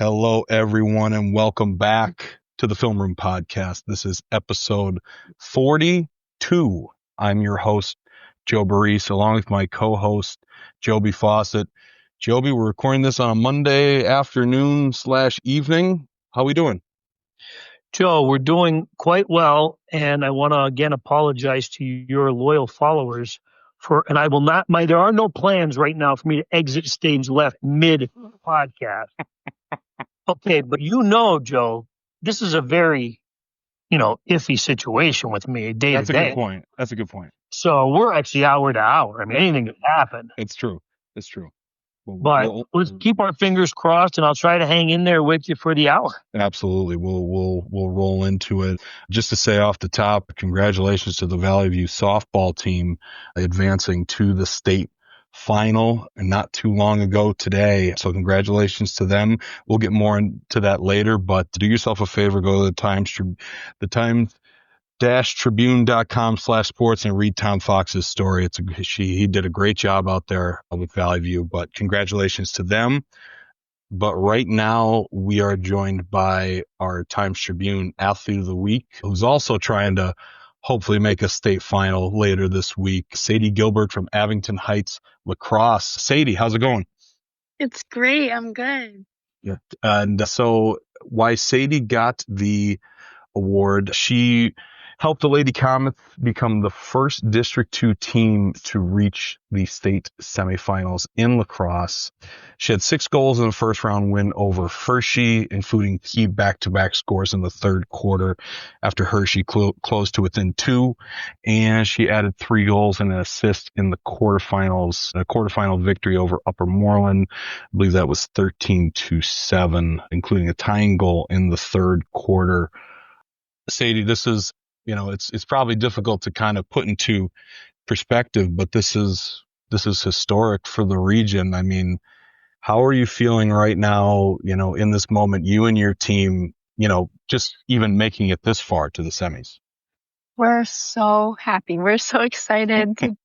Hello, everyone, and welcome back to the Film Room Podcast. This is episode 42. I'm your host, Joe Baress, along with my co-host, Joby Fawcett. Joby, we're recording this on a Monday afternoon / evening. How we doing? Joe, we're doing quite well, and I want to again apologize to your loyal followers and I will not, there are no plans right now for me to exit stage left mid-podcast. Okay, but Joe, this is a very, iffy situation with me day to day. That's a good point. That's a good point. So we're actually hour to hour. I mean, anything could happen. It's true. It's true. But let's keep our fingers crossed, and I'll try to hang in there with you for the hour. Absolutely. We'll roll into it. Just to say off the top, congratulations to the Valley View softball team advancing to the state final not too long ago today. So congratulations to them. We'll get more into that later, but do yourself a favor, go to the Times-Tribune.com/sports and read Tom Fox's story. He did a great job out there with Valley View, but congratulations to them. But right now we are joined by our Times-Tribune Athlete of the Week, who's also trying to hopefully make a state final later this week. Sadie Gilbert from Abington Heights lacrosse. Sadie, how's it going? It's great. I'm good. Yeah. And so why Sadie got the award, she helped the Lady Comets become the first District 2 team to reach the state semifinals in lacrosse. She had 6 goals in the first round win over Hershey, including key back-to-back scores in the third quarter after Hershey closed to within 2. And she added 3 goals and an assist in the quarterfinals, a quarterfinal victory over Upper Moreland. I believe that was 13-7, including a tying goal in the third quarter. Sadie, this is, it's probably difficult to kind of put into perspective, but this is historic for the region. I mean, how are you feeling right now, in this moment, you and your team, just even making it this far to the semis? We're so happy. We're so excited to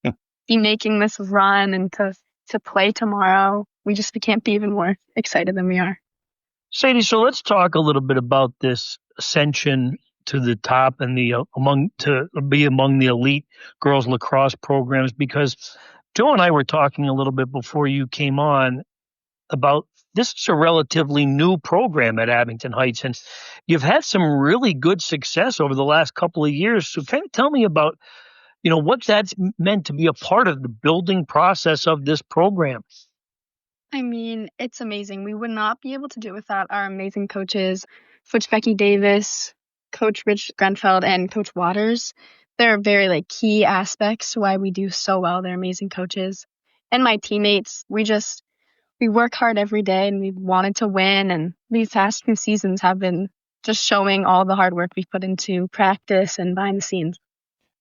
be making this run and to play tomorrow. We can't be even more excited than we are. Sadie, so let's talk a little bit about this ascension to the top and to be among the elite girls lacrosse programs, because Joe and I were talking a little bit before you came on about this is a relatively new program at Abington Heights, and you've had some really good success over the last couple of years. So kind of tell me about, what that's meant to be a part of the building process of this program. I mean, it's amazing. We would not be able to do it without our amazing coaches, Coach Becky Davis, Coach Rich Grenfeld, and Coach Waters. They're very key aspects to why we do so well. They're amazing coaches. And my teammates, we work hard every day, and we've wanted to win. And these past 2 seasons have been just showing all the hard work we've put into practice and behind the scenes.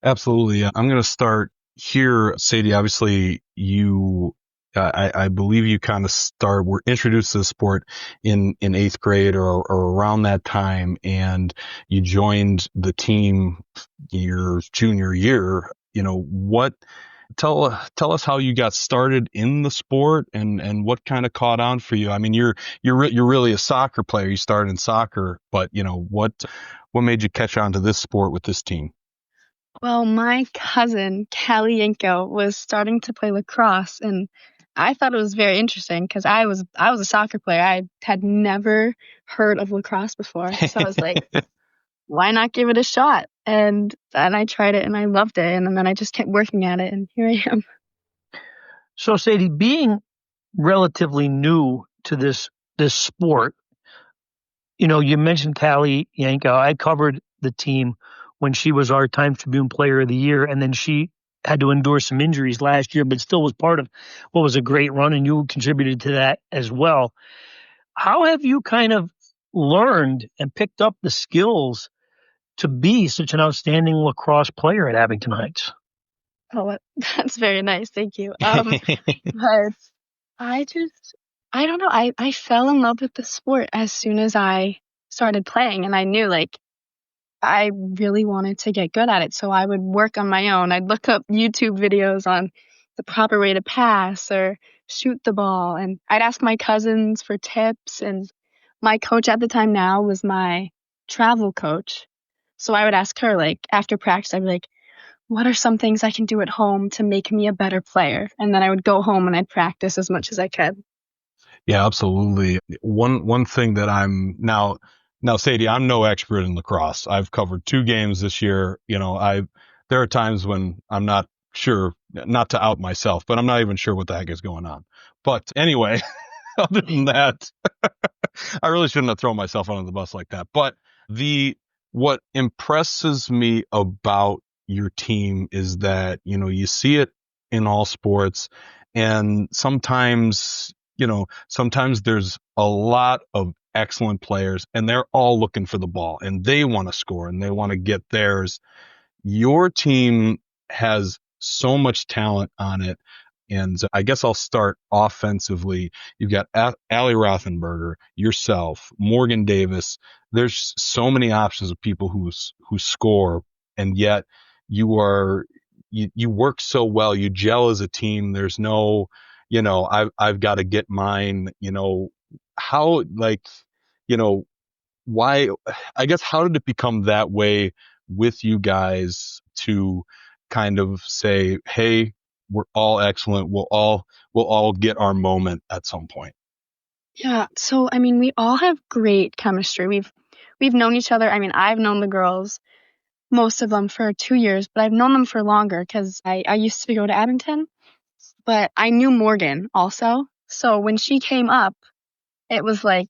Absolutely. I'm going to start here. Sadie, obviously I believe you kind of were introduced to the sport in 8th grade or around that time, and you joined the team your junior year. Tell us how you got started in the sport and what kind of caught on for you. I mean, you're really a soccer player. You started in soccer, but what made you catch on to this sport with this team? Well, my cousin, Callie Yanko, was starting to play lacrosse, and I thought it was very interesting because I was a soccer player. I had never heard of lacrosse before. So I was like, why not give it a shot? And I tried it and I loved it. And then I just kept working at it, and here I am. So Sadie, being relatively new to this sport, you mentioned Callie Yanko. I covered the team when she was our Times-Tribune Player of the Year, and then she had to endure some injuries last year, but still was part of what was a great run, and you contributed to that as well. How have you kind of learned and picked up the skills to be such an outstanding lacrosse player at Abington Heights? Oh, that's very nice. Thank you. But I don't know. I fell in love with the sport as soon as I started playing, and I knew I really wanted to get good at it. So I would work on my own. I'd look up YouTube videos on the proper way to pass or shoot the ball. And I'd ask my cousins for tips. And my coach at the time now was my travel coach. So I would ask her, like, after practice, I'd be like, what are some things I can do at home to make me a better player? And then I would go home and I'd practice as much as I could. Yeah, absolutely. One thing that I'm now, Sadie, I'm no expert in lacrosse. I've covered 2 games this year. There are times when I'm not sure, not to out myself, but I'm not even sure what the heck is going on. But anyway, other than that, I really shouldn't have thrown myself under the bus like that. But what impresses me about your team is that, you see it in all sports, and sometimes there's a lot of excellent players and they're all looking for the ball and they want to score and they want to get theirs. Your team has so much talent on it. And I guess I'll start offensively. You've got Allie Rothenberger, yourself, Morgan Davis. There's so many options of people who score, and yet you work so well. You gel as a team. There's no, I've got to get mine. How, why, I guess, how did it become that way with you guys to kind of say, hey, we're all excellent. We'll all get our moment at some point. Yeah. So, I mean, we all have great chemistry. We've known each other. I mean, I've known the girls, most of them for 2 years, but I've known them for longer because I used to go to Abington, but I knew Morgan also. So when she came up, it was like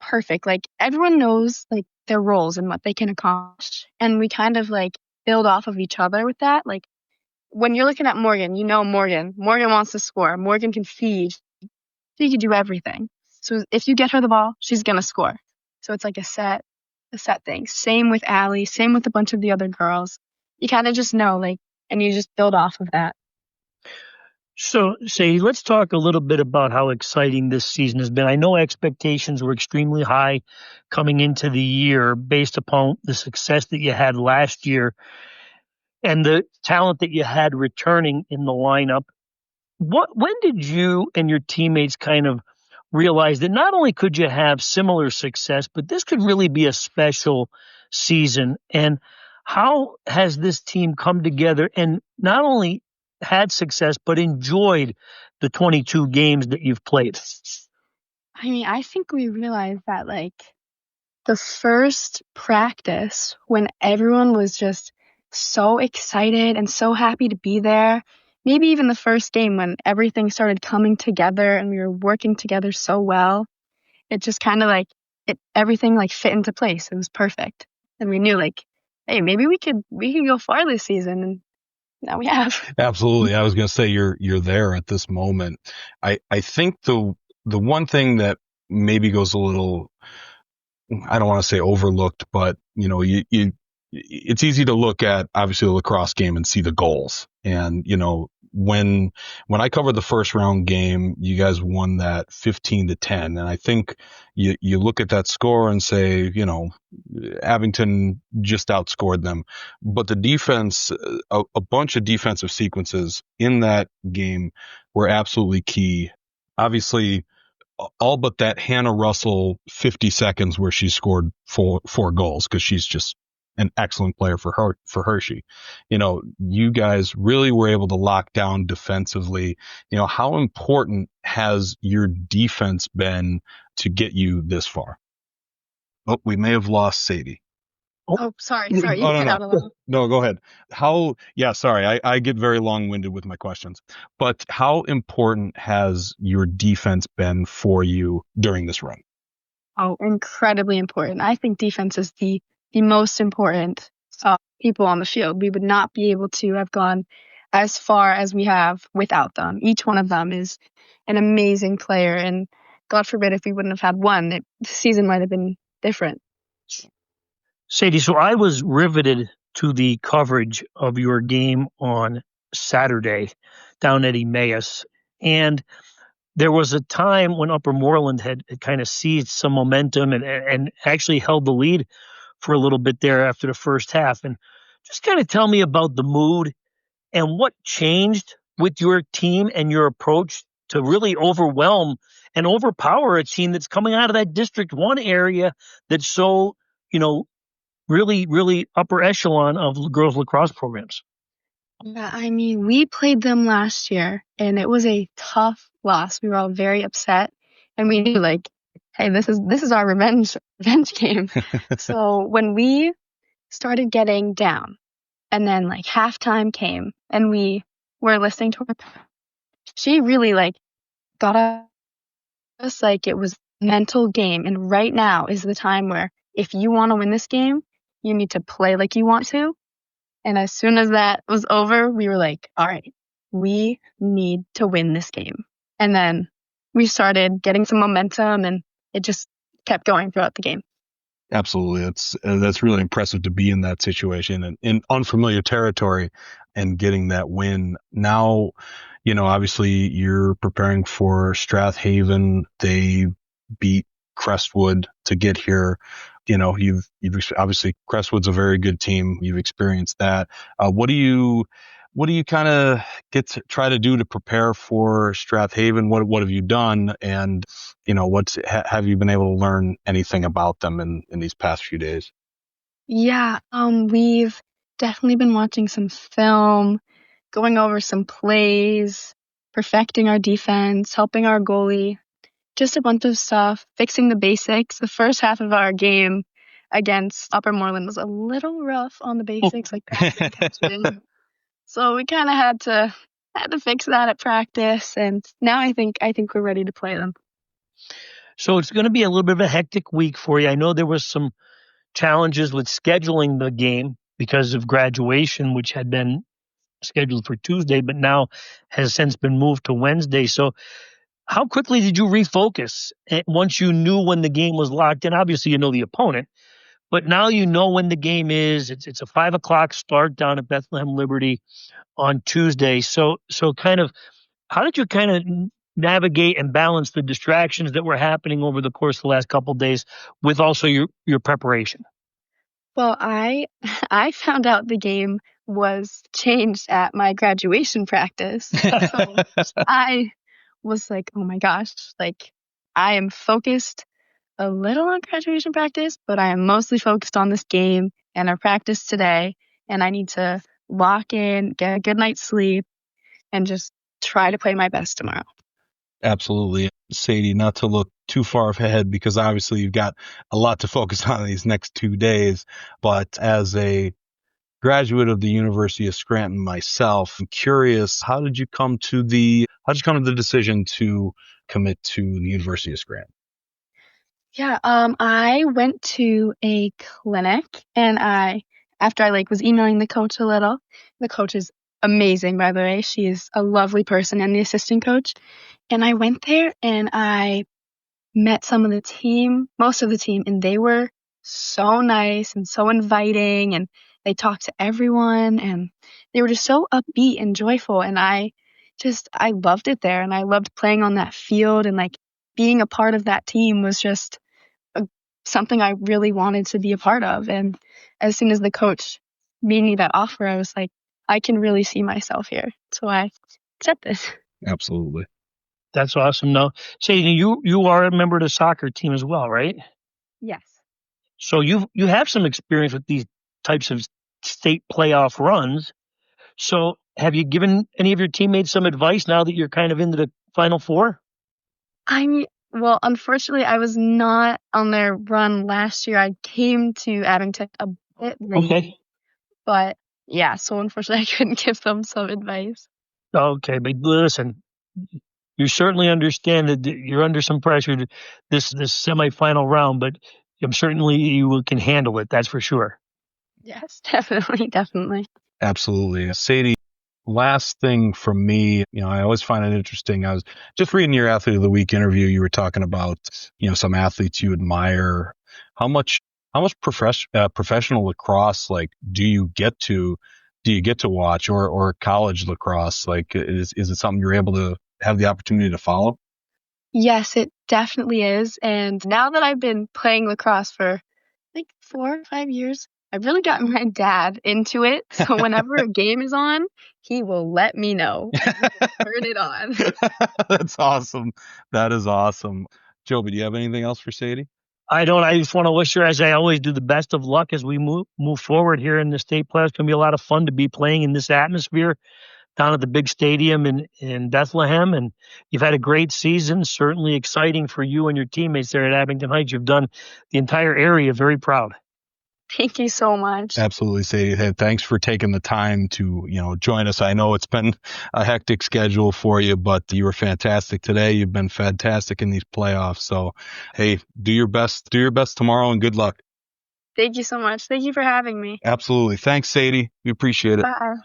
perfect. Like everyone knows like their roles and what they can accomplish. And we kind of like build off of each other with that. Like when you're looking at Morgan, you know Morgan. Morgan wants to score. Morgan can feed. She can do everything. So if you get her the ball, she's gonna score. So it's like a set thing. Same with Allie, same with a bunch of the other girls. You kind of just know, like, and you just build off of that. So, Sadie, let's talk a little bit about how exciting this season has been. I know expectations were extremely high coming into the year based upon the success that you had last year and the talent that you had returning in the lineup. When did you and your teammates kind of realize that not only could you have similar success, but this could really be a special season? And how has this team come together and not only had success, but enjoyed the 22 games that you've played? I mean, I think we realized that, like, the first practice when everyone was just so excited and so happy to be there, maybe even the first game when everything started coming together and we were working together so well, it just kind of like everything like fit into place. It was perfect. And we knew like, hey, maybe we could go far this season, and now we have. Absolutely. I was going to say you're there at this moment. I think the one thing that maybe goes a little, I don't want to say overlooked, but it's easy to look at obviously the lacrosse game and see the goals. And, when I covered the first round game, you guys won that 15-10. And I think you look at that score and say, Abington just outscored them, but the defense, a bunch of defensive sequences in that game were absolutely key. Obviously, all but that Hannah Russell 50 seconds where she scored four goals, because she's just an excellent player for Hershey. You guys really were able to lock down defensively. How important has your defense been to get you this far? Oh, we may have lost Sadie. Oh, sorry. You Oh, cut out a little. No, go ahead. Sorry. I get very long-winded with my questions, but how important has your defense been for you during this run? Oh, incredibly important. I think defense is the most important people on the field. We would not be able to have gone as far as we have without them. Each one of them is an amazing player, and God forbid if we wouldn't have had one, the season might have been different. Sadie, so I was riveted to the coverage of your game on Saturday down at Emmaus. And there was a time when Upper Moreland had kind of seized some momentum and actually held the lead for a little bit there after the first half. And just kind of tell me about the mood and what changed with your team and your approach to really overwhelm and overpower a team that's coming out of that District 1 area that's so, really, really upper echelon of girls lacrosse programs. Yeah, I mean, we played them last year and it was a tough loss. We were all very upset and we knew like, hey, this is our revenge game. So when we started getting down and then like halftime came and we were listening to her, she really like got us like it was a mental game. And right now is the time where if you want to win this game, you need to play like you want to. And as soon as that was over, we were like, all right, we need to win this game. And then we started getting some momentum and it just kept going throughout the game. Absolutely. That's really impressive to be in that situation and in unfamiliar territory and getting that win. Now, obviously you're preparing for Strath Haven. They beat Crestwood to get here. You've obviously Crestwood's a very good team. You've experienced that. What do you kind of try to do to prepare for Strath Haven? What have you done? And, have you been able to learn anything about them in these past few days? Yeah, we've definitely been watching some film, going over some plays, perfecting our defense, helping our goalie, just a bunch of stuff, fixing the basics. The first half of our game against Upper Moreland was a little rough on the basics, like passing, catching. So we kind of had to fix that at practice, and now I think we're ready to play them. So it's going to be a little bit of a hectic week for you. I know there was some challenges with scheduling the game because of graduation, which had been scheduled for Tuesday, but now has since been moved to Wednesday. So how quickly did you refocus once you knew when the game was locked in? Obviously, you know the opponent, but now you know when the game is. It's a 5:00 start down at Bethlehem Liberty on Tuesday. So kind of, how did you kind of navigate and balance the distractions that were happening over the course of the last couple of days with also your preparation? Well, I found out the game was changed at my graduation practice, so I was like, oh my gosh, like I am focused a little on graduation practice, but I am mostly focused on this game and our practice today. And I need to lock in, get a good night's sleep, and just try to play my best tomorrow. Absolutely. Sadie, not to look too far ahead because obviously you've got a lot to focus on these next 2 days, but as a graduate of the University of Scranton myself, I'm curious, how did you come to the decision to commit to the University of Scranton? Yeah, I went to a clinic and after I was emailing the coach a little, the coach is amazing, by the way. She is a lovely person and the assistant coach. And I went there and I met some of the team, most of the team, and they were so nice and so inviting and they talked to everyone and they were just so upbeat and joyful. And I loved it there and I loved playing on that field and being a part of that team was just something I really wanted to be a part of. And as soon as the coach made me that offer, I was like, I can really see myself here. So I accepted. Absolutely. That's awesome. Now, Sadie, you are a member of the soccer team as well, right? Yes. So you have some experience with these types of state playoff runs. So have you given any of your teammates some advice now that you're kind of into the Final Four? Well, unfortunately, I was not on their run last year. I came to Abington a bit late. Okay. But yeah, so unfortunately, I couldn't give them some advice. Okay, but listen, you certainly understand that you're under some pressure this semifinal round, but certainly you can handle it. That's for sure. Yes, definitely, definitely. Absolutely. Sadie, last thing from me, I always find it interesting. I was just reading your Athlete of the Week interview. You were talking about, some athletes you admire. How much professional lacrosse, do you get to watch or college lacrosse? Is it something you're able to have the opportunity to follow? Yes, it definitely is. And now that I've been playing lacrosse for 4 or 5 years, I've really gotten my dad into it. So whenever a game is on, he will let me know. And we will turn it on. That's awesome. That is awesome. Joby, do you have anything else for Sadie? I don't. I just want to wish her, as I always do, the best of luck as we move forward here in the state playoffs. It's going to be a lot of fun to be playing in this atmosphere down at the big stadium in Bethlehem. And you've had a great season, certainly exciting for you and your teammates there at Abington Heights. You've done the entire area very proud. Thank you so much. Absolutely, Sadie. Hey, thanks for taking the time to, join us. I know it's been a hectic schedule for you, but you were fantastic today. You've been fantastic in these playoffs. So, hey, do your best tomorrow and good luck. Thank you so much. Thank you for having me. Absolutely. Thanks, Sadie. We appreciate it. Bye.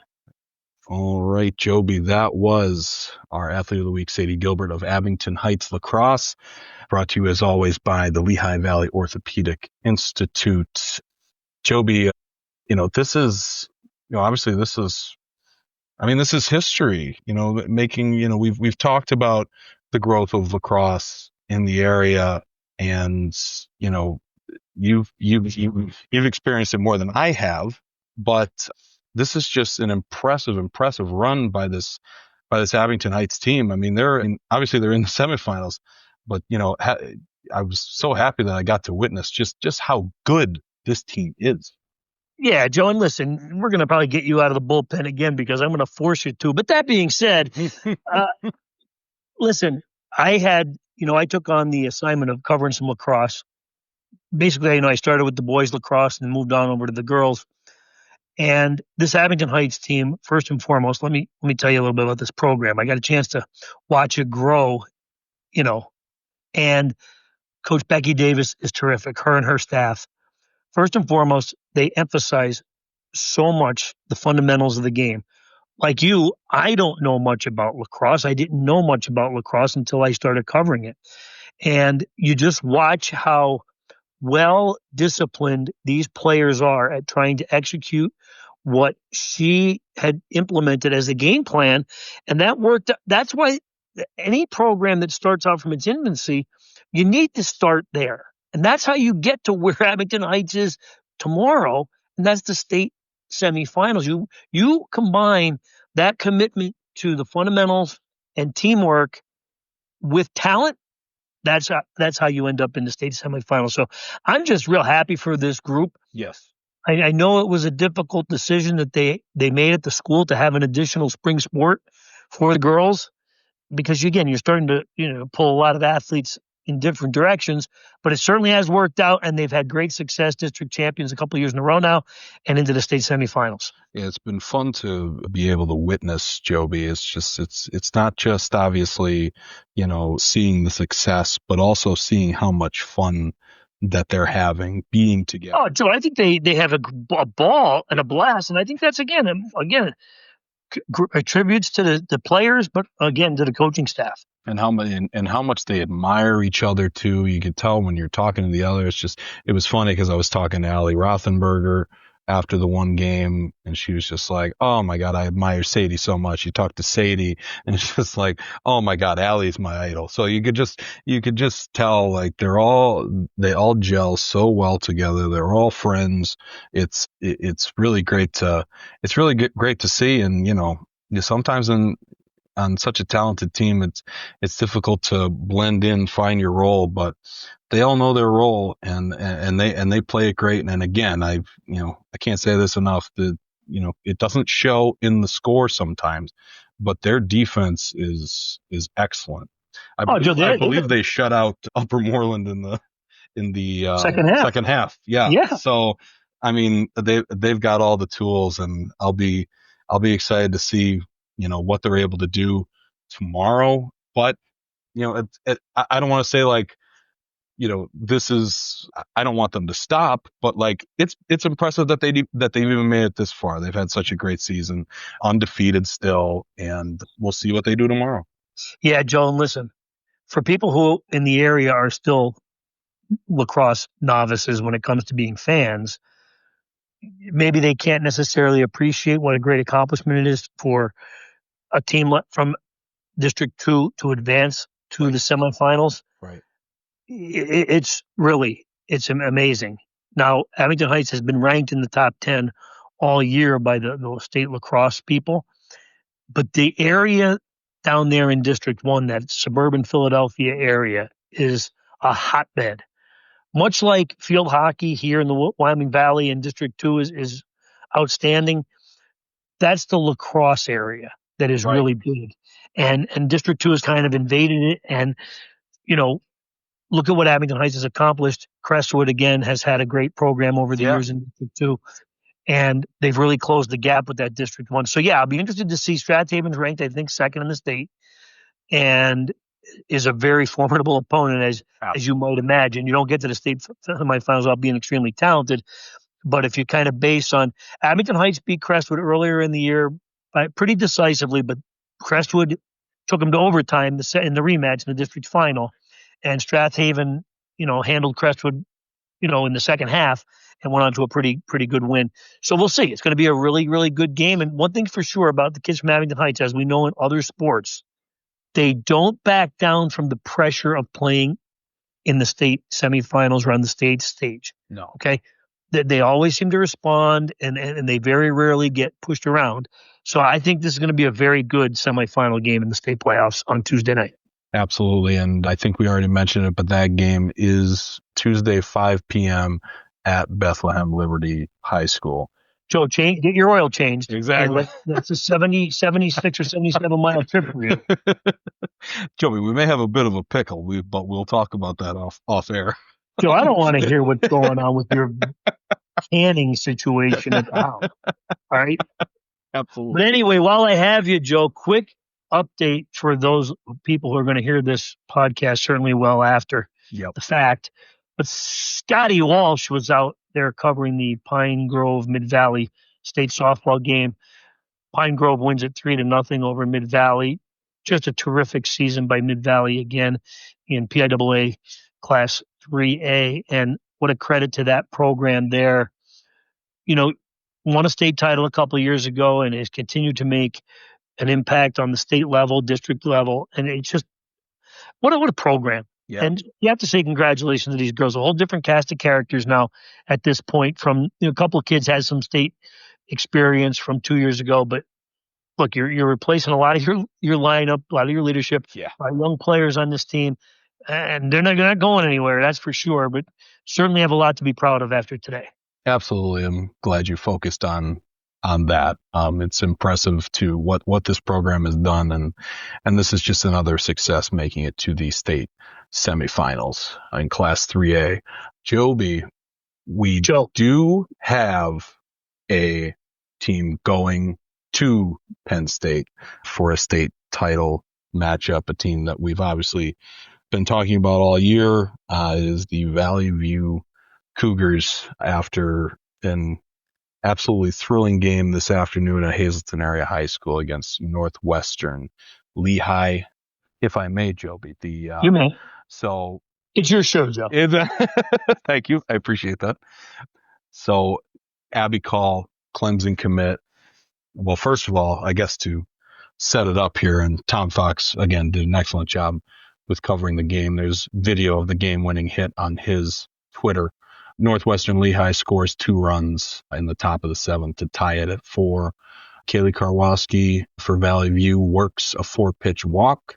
All right, Joby, that was our Athlete of the Week, Sadie Gilbert of Abington Heights Lacrosse, brought to you as always by the Lehigh Valley Orthopedic Institute. Joby, this is, obviously this is history, we've talked about the growth of lacrosse in the area, and, you've experienced it more than I have, but this is just an impressive run by this Abington Heights team. I mean, obviously they're in the semifinals, but, I was so happy that I got to witness just how good this team is. Yeah, Joe, and listen, we're going to probably get you out of the bullpen again because I'm going to force you to. But that being said, listen, I took on the assignment of covering some lacrosse. Basically, I started with the boys lacrosse and moved on over to the girls. And this Abington Heights team, first and foremost, let me tell you a little bit about this program. I got a chance to watch it grow, and Coach Becky Davis is terrific, her and her staff. First and foremost, they emphasize so much the fundamentals of the game. Like you, I don't know much about lacrosse. I didn't know much about lacrosse until I started covering it. And you just watch how well disciplined these players are at trying to execute what she had implemented as a game plan. And that worked. That's why any program that starts out from its infancy, you need to start there. And that's how you get to where Abington Heights is tomorrow. And that's the state semifinals. You combine that commitment to the fundamentals and teamwork with talent. That's how you end up in the state semifinals. So I'm just real happy for this group. Yes. I know it was a difficult decision that they made at the school to have an additional spring sport for the girls, because again, you're starting to pull a lot of athletes in different directions, but it certainly has worked out, and they've had great success, district champions a couple of years in a row now, and into the state semifinals. Yeah, it's been fun to be able to witness, Joby. It's not just obviously, seeing the success, but also seeing how much fun that they're having being together. Oh, Joe, I think they have a ball and a blast, and I think that's again attributes to the players, but again to the coaching staff. And how much they admire each other too. You could tell when you're talking to the other. It was funny because I was talking to Allie Rothenberger after the one game, and she was just like, "Oh my God, I admire Sadie so much." You talk to Sadie, and it's just like, "Oh my God, Allie's my idol." So you could just tell like they all gel so well together. They're all friends. It's really great to see, and sometimes on such a talented team, it's difficult to blend in, find your role, but they all know their role and they play it great. And again, I can't say this enough, that, it doesn't show in the score sometimes, but their defense is excellent. I believe they shut out Upper Moreland in the second half. Yeah. So, I mean, they've got all the tools, and I'll be excited to see, what they're able to do tomorrow. But, I don't want to say like, I don't want them to stop, but like, it's impressive that they've even made it this far. They've had such a great season, undefeated still, and we'll see what they do tomorrow. Yeah, Joe, and listen, for people who in the area are still lacrosse novices when it comes to being fans, maybe they can't necessarily appreciate what a great accomplishment it is for a team from District 2 to advance to the semifinals. Right. It's amazing. Now, Abington Heights has been ranked in the top 10 all year by the state lacrosse people, but the area down there in District 1, that suburban Philadelphia area, is a hotbed. Much like field hockey here in the Wyoming Valley and District 2 is outstanding, that's the lacrosse area that is really big. And District 2 has kind of invaded it. And, look at what Abington Heights has accomplished. Crestwood, again, has had a great program over the years in District 2. And they've really closed the gap with that District 1. So, yeah, I'll be interested to see Strath Haven's ranked, I think, second in the state, and is a very formidable opponent, as you might imagine. You don't get to the state semifinals without being extremely talented. But if you kind of base on Abington Heights beat Crestwood earlier in the year pretty decisively, but Crestwood took them to overtime in the rematch in the district final. And Strath Haven, handled Crestwood, in the second half and went on to a pretty good win. So we'll see. It's going to be a really, really good game. And one thing for sure about the kids from Abington Heights, as we know in other sports, they don't back down from the pressure of playing in the state semifinals or on the state stage. No. Okay. They always seem to respond, and they very rarely get pushed around. So I think this is going to be a very good semifinal game in the state playoffs on Tuesday night. Absolutely. And I think we already mentioned it, but that game is Tuesday, 5 p.m. at Bethlehem Liberty High School. Joe, get your oil changed. Exactly. That's a 76 or 77 mile trip for you. Joby, we may have a bit of a pickle, but we'll talk about that off air. Joe, I don't want to hear what's going on with your canning situation at the house. All right? Absolutely. But anyway, while I have you, Joe, quick update for those people who are going to hear this podcast certainly well after the fact. But Scotty Walsh was out there covering the Pine Grove Mid-Valley State softball game. Pine Grove wins it 3-0 over Mid-Valley. Just a terrific season by Mid-Valley again in PIAA Class 3A. And what a credit to that program there. Won a state title a couple of years ago and has continued to make an impact on the state level, district level. And it's just, what a program. Yeah. And you have to say congratulations to these girls. A whole different cast of characters now at this point. From a couple of kids had some state experience from 2 years ago, but look, you're replacing a lot of your lineup, a lot of your leadership. Yeah, young players on this team, and they're not going anywhere. That's for sure. But certainly have a lot to be proud of after today. Absolutely, I'm glad you focused on that. It's impressive to what this program has done, and this is just another success making it to the state semifinals in Class 3A. Joby, we do have a team going to Penn State for a state title matchup, a team that we've obviously been talking about all year. Is the Valley View Cougars after an absolutely thrilling game this afternoon at Hazleton Area High School against Northwestern Lehigh. If I may, Joby, you may. So it's your show, Joe. Thank you. I appreciate that. So Abby Call, Clemson commit. Well, first of all, I guess to set it up here, and Tom Fox, again, did an excellent job with covering the game. There's video of the game-winning hit on his Twitter. Northwestern Lehigh scores 2 runs in the top of the 7th to tie it at 4. Kaylee Karwoski for Valley View works a 4-pitch walk.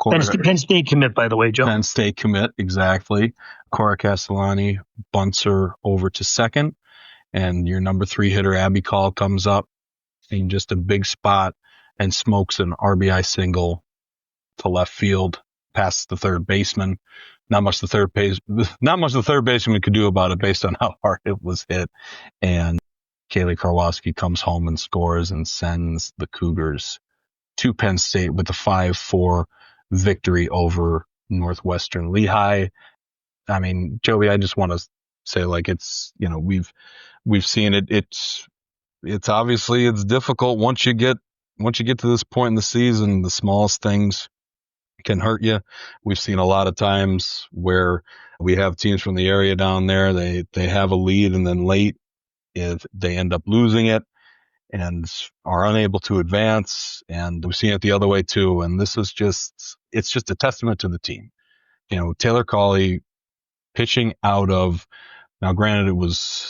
Penn State commit, by the way, Joe. Penn State commit, exactly. Cora Castellani bunts her over to second. And your number 3 hitter, Abby Call, comes up in just a big spot and smokes an RBI single to left field past the third baseman. Not much the third baseman could do about it based on how hard it was hit. And Kaylee Karwoski comes home and scores and sends the Cougars to Penn State with a 5-4 victory over Northwestern Lehigh. I mean, Joey, I just want to say, it's, we've seen it. It's obviously it's difficult once you get to this point in the season. The smallest things can hurt you. We've seen a lot of times where we have teams from the area down there. They have a lead, and then late if they end up losing it and are unable to advance. And we've seen it the other way too. And this is it's just a testament to the team. Taylor Cawley pitching out of, now granted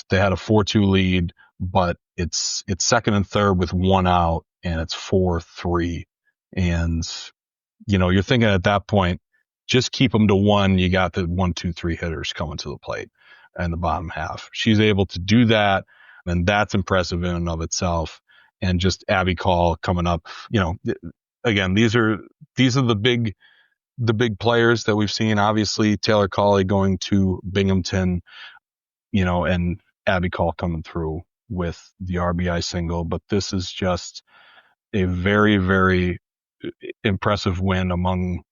they had a 4-2 lead, but it's second and third with one out and it's 4-3. And, you're thinking at that point, just keep them to one. You got the 1, 2, 3 hitters coming to the plate in the bottom half. She's able to do that. And that's impressive in and of itself. And just Abby Call coming up, again, these are the big players that we've seen. Obviously, Taylor Cawley going to Binghamton, and Abby Call coming through with the RBI single. But this is just a very, very impressive win among,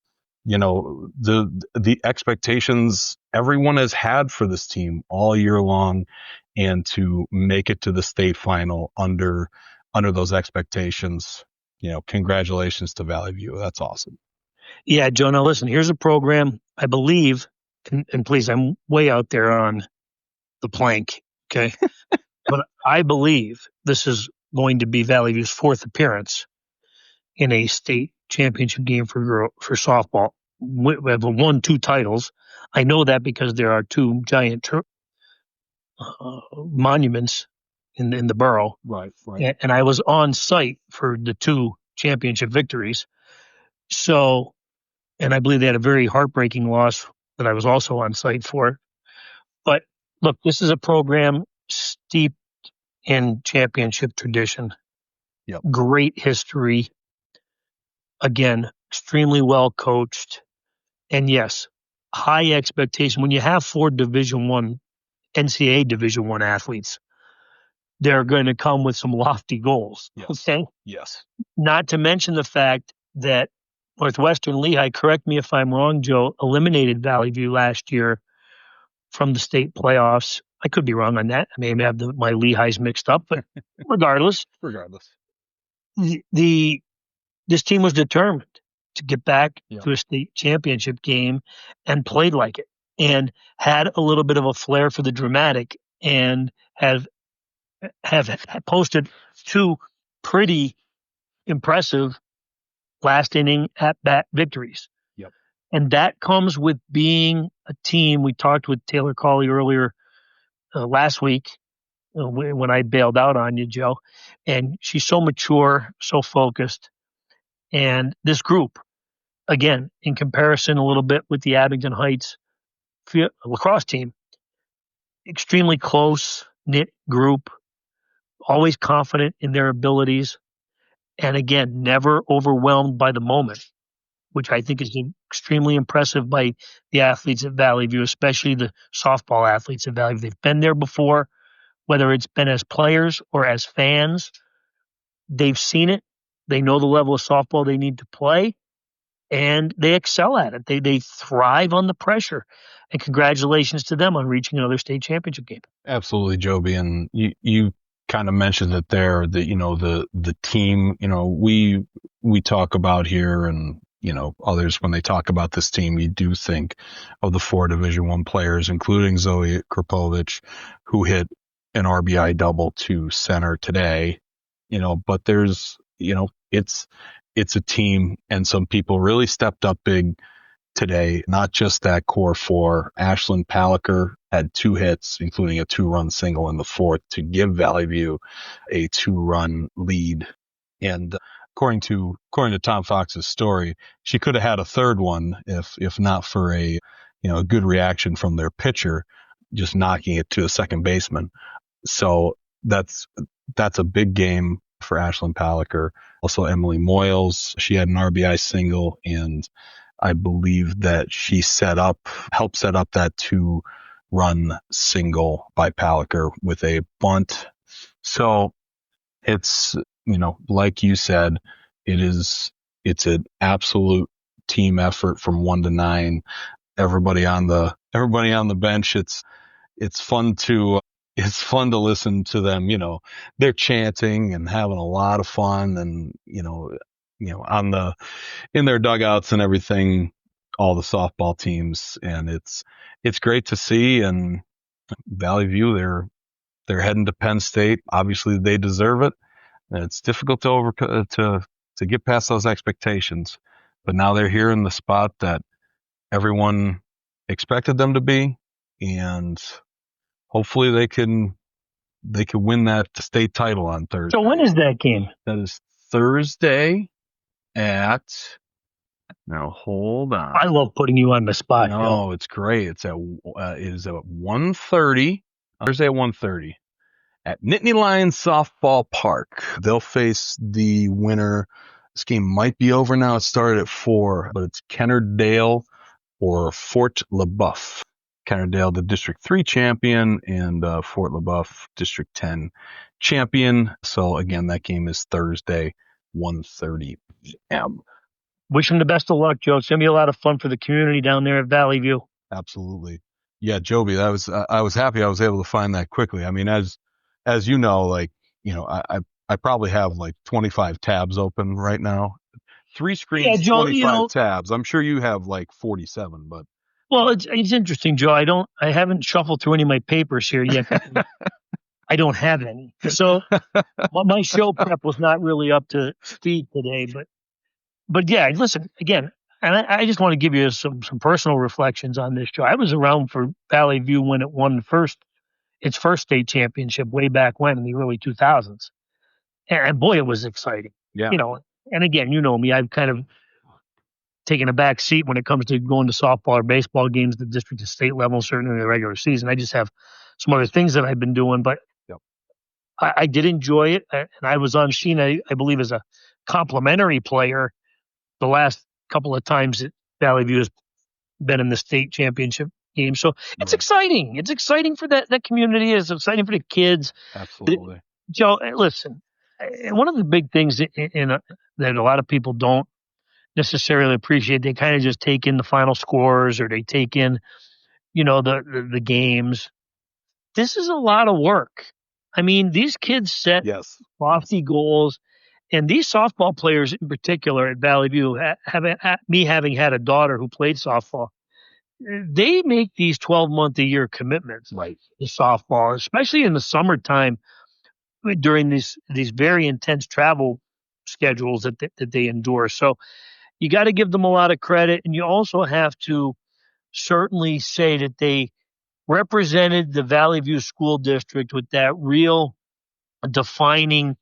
the expectations everyone has had for this team all year long, and to make it to the state final under those expectations, congratulations to Valley View. That's awesome. Yeah, Joe, now listen, here's a program, I believe, and please, I'm way out there on the plank, okay? But I believe this is going to be Valley View's fourth appearance in a state championship game for softball. We have won 2 titles. I know that because there are 2 giant monuments in the borough. Right. And I was on site for the 2 championship victories. So, and I believe they had a very heartbreaking loss that I was also on site for. But look, this is a program steeped in championship tradition. Yep. Great history. Again, extremely well coached. And yes, high expectation. When you have 4 NCAA Division I athletes, they're going to come with some lofty goals. Yes. Okay? Yes. Not to mention the fact that Northwestern Lehigh, correct me if I'm wrong, Joe, eliminated Valley View last year from the state playoffs. I could be wrong on that. I may have my Lehighs mixed up, but regardless, this team was determined to get back to a state championship game and played like it, and had a little bit of a flair for the dramatic, and have posted 2 pretty impressive last inning at bat victories. Yep. And that comes with being a team. We talked with Taylor Cawley earlier last week when I bailed out on you, Joe, and she's so mature, so focused. And this group, again, in comparison a little bit with the Abington Heights lacrosse team, extremely close knit group, always confident in their abilities, and again, never overwhelmed by the moment, which I think is extremely impressive by the athletes at Valley View, especially the softball athletes at Valley View. They've been there before, whether it's been as players or as fans. They've seen it. They know the level of softball they need to play, and they excel at it. They thrive on the pressure. And congratulations to them on reaching another state championship game. Absolutely, Joby. And you kind of mentioned it there, that, the team, we talk about here, and, others, when they talk about this team, you do think of the 4 Division I players, including Zoe Krapovich, who hit an RBI double to center today, but there's, it's a team, and some people really stepped up big today, not just that core 4. Ashlyn Paliker had 2 hits, including a 2-run single in the 4th to give Valley View a 2-run lead. And according to Tom Fox's story, she could have had a 3rd one if not for a good reaction from their pitcher, just knocking it to a second baseman. So that's a big game for Ashlyn Paliker. Also Emily Moyles, she had an RBI single, and I believe that she helped set up that 2-run single by Paliker with a bunt. So it's, like you said, it's an absolute team effort from 1 to 9. Everybody on the bench, it's fun to listen to them. They're chanting and having a lot of fun, and in their dugouts and everything, all the softball teams, and it's great to see. And Valley View, they're heading to Penn State. Obviously, they deserve it. And it's difficult to get past those expectations, but now they're here in the spot that everyone expected them to be, and hopefully they can win that state title on Thursday. So when is that game? That is Thursday at. Now hold on. I love putting you on the spot. No, Bill. it's great. It is at 1:30. Thursday at 1:30 at Nittany Lions Softball Park. They'll face the winner. This game might be over now. It started at 4, but it's Kennardale or Fort LaBeouf. Kennardale, the District 3 champion, and Fort LaBeouf, District 10 champion. So again, that game is Thursday, 1:30 p.m. Wish them the best of luck, Joe. It's going to be a lot of fun for the community down there at Valley View. Absolutely. Yeah, Joby, I was happy I was able to find that quickly. I mean, as you know, like, you know, I probably have like 25 tabs open right now. 3 screens, yeah, Joe, 25 tabs. I'm sure you have like 47, but. Well, it's interesting, Joe. I haven't shuffled through any of my papers here yet. I don't have any. So my show prep was not really up to speed today, but yeah, listen, again, and I just want to give you some personal reflections on this, Joe. I was around for Valley View when it won its first state championship way back when in the early 2000s. And boy, it was exciting. Yeah. You know, and again, you know me, I've kind of taken a back seat when it comes to going to softball or baseball games, the district and state level, certainly in the regular season. I just have some other things that I've been doing, but yep. I did enjoy it. And I was on scene, I believe, as a complimentary player the last couple of times that Valley View has been in the state championship game. So it's exciting. It's exciting for that community. It's exciting for the kids. Absolutely. Joe, listen, one of the big things that a lot of people don't necessarily appreciate, they kind of just take in the final scores or they take in, you know, the games. This is a lot of work. I mean, these kids set lofty goals. And these softball players in particular at Valley View, having had a daughter who played softball, they make these 12-month-a-year commitments to softball, especially in the summertime during these very intense travel schedules that they endure. So you got to give them a lot of credit. And you also have to certainly say that they represented the Valley View School District with that real defining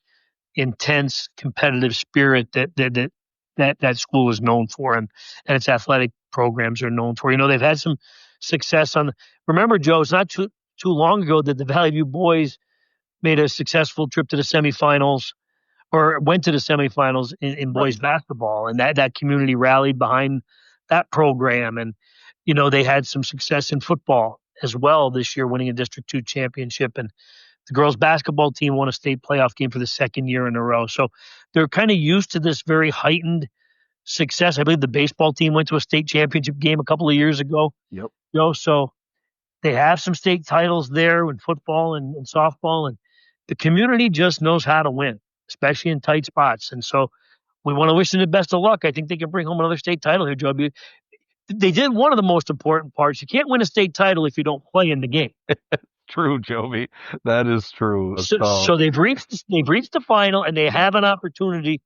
intense competitive spirit that school is known for, and its athletic programs are known for. You know, they've had some success remember, Joe, it's not too long ago that the Valley View boys made a successful trip to the semifinals, or went to the semifinals in boys basketball, and that community rallied behind that program. And, you know, they had some success in football as well this year, winning a District 2 championship, and the girls basketball team won a state playoff game for the second year in a row. So they're kind of used to this very heightened success. I believe the baseball team went to a state championship game a couple of years ago. Yep. You know, so they have some state titles there in football and softball, and the community just knows how to win, especially in tight spots. And so we want to wish them the best of luck. I think they can bring home another state title here, Joby. They did one of the most important parts. You can't win a state title if you don't play in the game. True, Joby. That is true. So they've reached the final, and they have an opportunity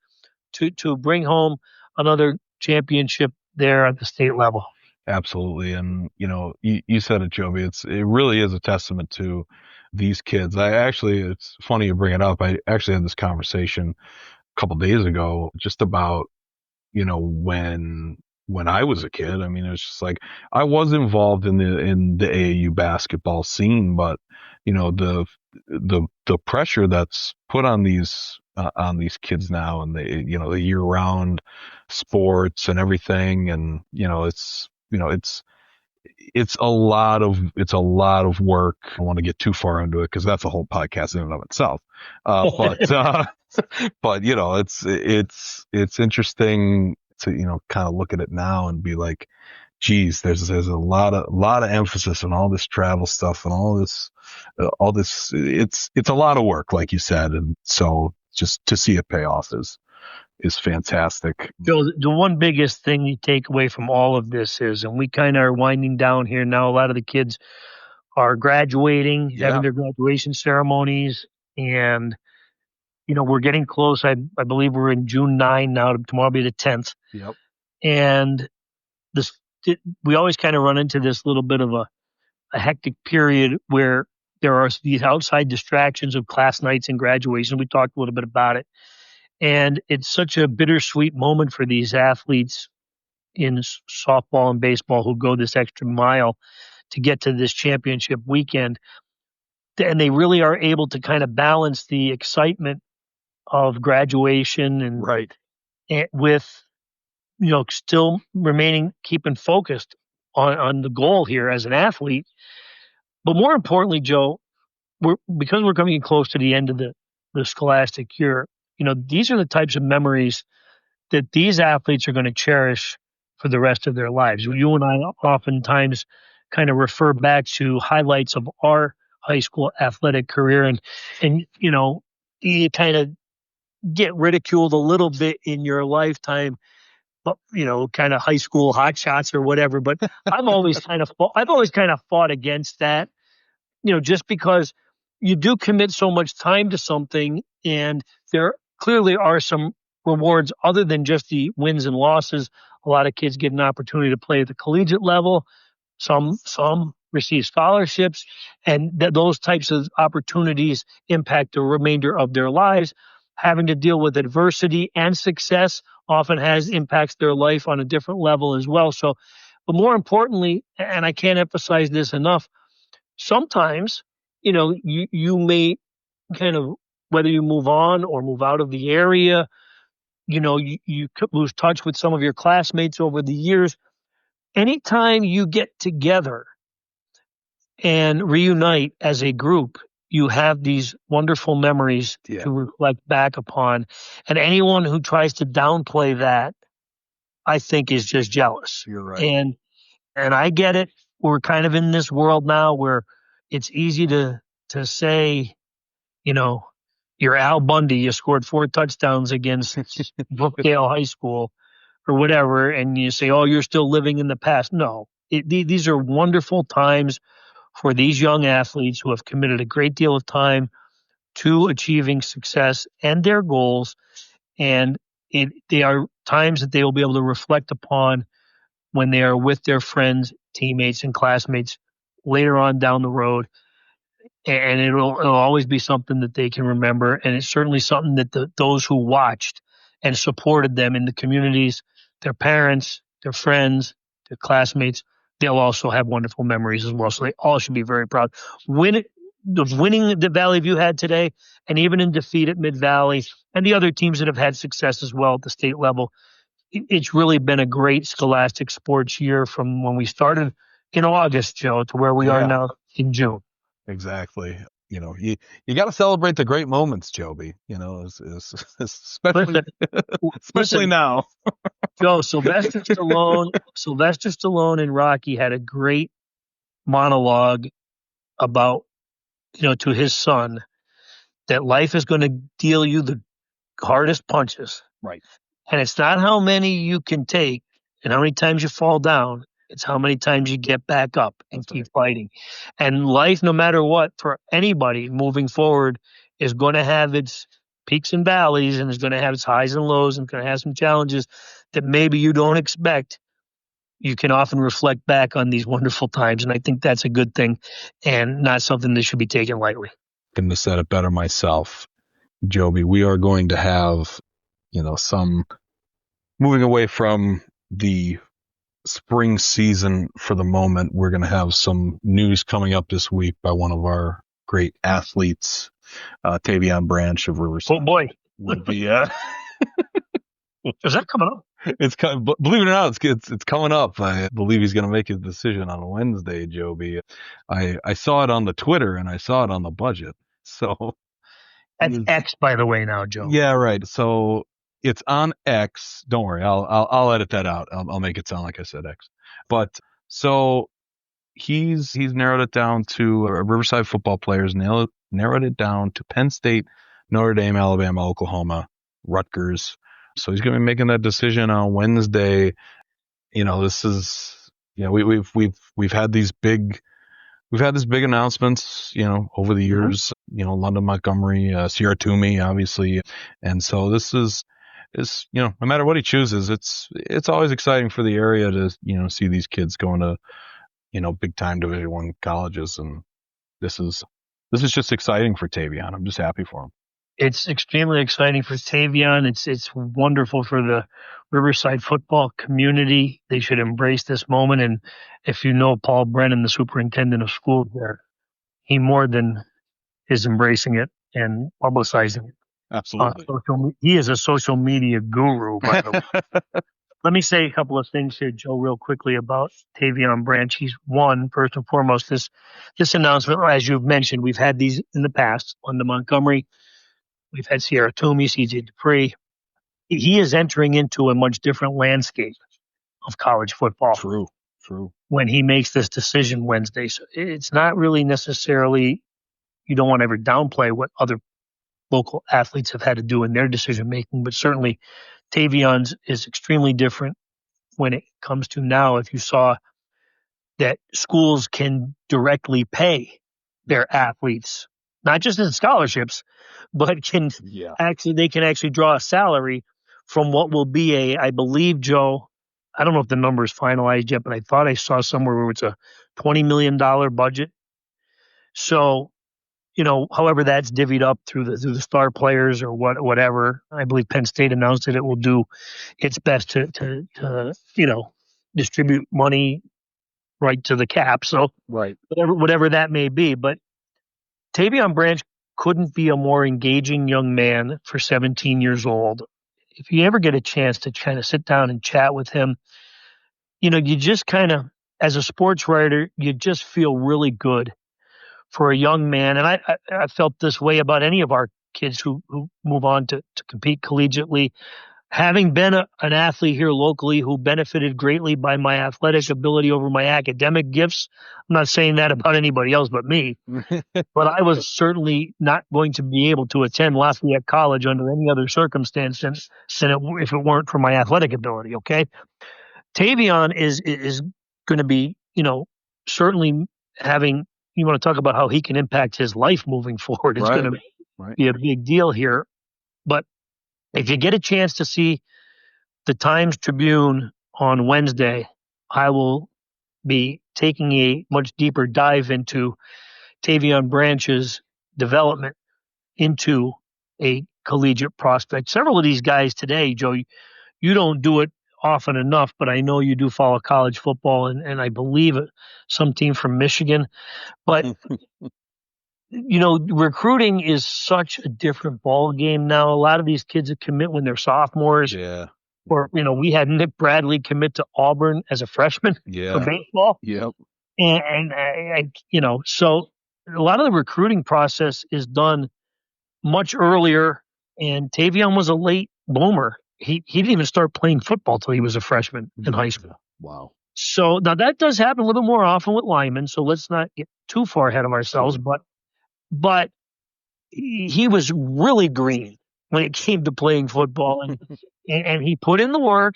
to bring home another championship there at the state level. Absolutely. And, you know, you said it, Joby. It really is a testament to these kids. It's funny you bring it up. I actually had this conversation a couple days ago just about, you know, when I was a kid. I mean, it was just like, I was involved in the AAU basketball scene, but, you know, the pressure that's put on these kids now, and the year round sports and everything. And, you know, it's a lot of work. I don't want to get too far into it because that's a whole podcast in and of itself. But you know, it's interesting to, you know, kind of look at it now and be like, geez, there's a lot of emphasis on all this travel stuff and all this. It's a lot of work, like you said, and so just to see it pay off is fantastic. Bill, the one biggest thing you take away from all of this is, and we kind of are winding down here now, a lot of the kids are graduating, having their graduation ceremonies, and, you know, we're getting close. I believe we're in June 9 now. Tomorrow will be the 10th. Yep. And we always kind of run into this little bit of a hectic period where there are these outside distractions of class nights and graduation. We talked a little bit about it. And it's such a bittersweet moment for these athletes in softball and baseball who go this extra mile to get to this championship weekend. And they really are able to kind of balance the excitement of graduation and with, still keeping focused on the goal here as an athlete. But more importantly, Joe, because we're coming close to the end of the scholastic year, these are the types of memories that these athletes are going to cherish for the rest of their lives. You and I oftentimes kind of refer back to highlights of our high school athletic career, and you kind of get ridiculed a little bit in your lifetime, but kind of high school hot shots or whatever. But I've always kind of fought against that, just because you do commit so much time to something, and there clearly are some rewards other than just the wins and losses. A lot of kids get an opportunity to play at the collegiate level. Some receive scholarships, and those types of opportunities impact the remainder of their lives. Having to deal with adversity and success often impacts their life on a different level as well. So, but more importantly, and I can't emphasize this enough, sometimes, you may kind of, whether you move on or move out of the area, you could lose touch with some of your classmates over the years. Anytime you get together and reunite as a group, you have these wonderful memories to reflect back upon. And anyone who tries to downplay that, I think, is just jealous. You're right. And I get it. We're kind of in this world now where it's easy to say, you're Al Bundy, you scored 4 touchdowns against Brookdale High School or whatever, and you say, oh, you're still living in the past. No, these are wonderful times for these young athletes who have committed a great deal of time to achieving success and their goals. And they are times that they will be able to reflect upon when they are with their friends, teammates, and classmates later on down the road. And it'll always be something that they can remember. And it's certainly something that those who watched and supported them in the communities, their parents, their friends, their classmates, they'll also have wonderful memories as well. So they all should be very proud. Winning the Valley View had today, and even in defeat at Mid-Valley, and the other teams that have had success as well at the state level, it's really been a great scholastic sports year from when we started in August, Joe, to where we are now in June. Exactly. You got to celebrate the great moments, Joby. Especially now. Joe, Sylvester Stallone and Rocky had a great monologue about, to his son, that life is going to deal you the hardest punches. Right. And it's not how many you can take and how many times you fall down. It's how many times you get back up and keep fighting. And life, no matter what, for anybody moving forward, is going to have its peaks and valleys, and it's going to have its highs and lows, and it's going to have some challenges that maybe you don't expect. You can often reflect back on these wonderful times, and I think that's a good thing and not something that should be taken lightly. Couldn't have said it better myself, Joby. We are going to have, some moving away from the spring season for the moment. We're going to have some news coming up this week by one of our great athletes, Tavian Branch of Riverside. Oh boy, would be is that coming up? It's believe it or not, it's coming up. I believe he's going to make his decision on Wednesday, Joby. I saw it on the Twitter and I saw it on the budget. So that's X, by the way, now, Joe. Yeah, right. So it's on X. Don't worry, I'll edit that out. I'll make it sound like I said X. But so he's narrowed it down to Riverside football players. Narrowed it down to Penn State, Notre Dame, Alabama, Oklahoma, Rutgers. So he's going to be making that decision on Wednesday. This is we've had these big announcements, over the years. London Montgomery, Sierra Toomey, obviously, and so this is no matter what he chooses, it's always exciting for the area to see these kids going to big time Division I colleges. And this is just exciting for Tavian. I'm just happy for him. It's extremely exciting for Tavian. It's wonderful for the Riverside football community. They should embrace this moment. And if you know Paul Brennan, the superintendent of schools there, he more than is embracing it and publicizing it. Absolutely. He is a social media guru, by the way. Let me say a couple of things here, Joe, real quickly about Tavian Branch. He's won, first and foremost, this announcement. As you've mentioned, we've had these in the past on the Montgomery. We've had Sierra Toomey, CJ Dupree. He is entering into a much different landscape of college football. True. When he makes this decision Wednesday. So it's not really necessarily, you don't want to ever downplay what other local athletes have had to do in their decision making, but certainly Tavian's is extremely different when it comes to now. If you saw that schools can directly pay their athletes, not just in scholarships, but they can actually draw a salary from what will be I believe, Joe, I don't know if the number is finalized yet, but I thought I saw somewhere where it's a $20 million budget. So, however that's divvied up through the star players or whatever. I believe Penn State announced that it will do its best to distribute money right to the cap. So right, whatever that may be. But Tavian Branch couldn't be a more engaging young man for 17 years old. If you ever get a chance to kind of sit down and chat with him, you just kind of, as a sports writer, you just feel really good for a young man. And I felt this way about any of our kids who move on to compete collegiately. Having been an athlete here locally who benefited greatly by my athletic ability over my academic gifts, I'm not saying that about anybody else but me, but I was certainly not going to be able to attend Lafayette College under any other circumstance if it weren't for my athletic ability, okay? Tavian is going to be, certainly having, you want to talk about how he can impact his life moving forward. It's going to be a big deal here. But if you get a chance to see the Times-Tribune on Wednesday, I will be taking a much deeper dive into Tavian Branch's development into a collegiate prospect. Several of these guys today, Joe, you don't do it often enough, but I know you do follow college football, and I believe some team from Michigan. But recruiting is such a different ball game now. A lot of these kids that commit when they're sophomores. Yeah. Or, we had Nick Bradley commit to Auburn as a freshman for baseball. Yep. And I so a lot of the recruiting process is done much earlier. And Tavian was a late bloomer. He didn't even start playing football till he was a freshman in high school. Wow. So now that does happen a little bit more often with linemen. So let's not get too far ahead of ourselves. But he was really green when it came to playing football, and he put in the work.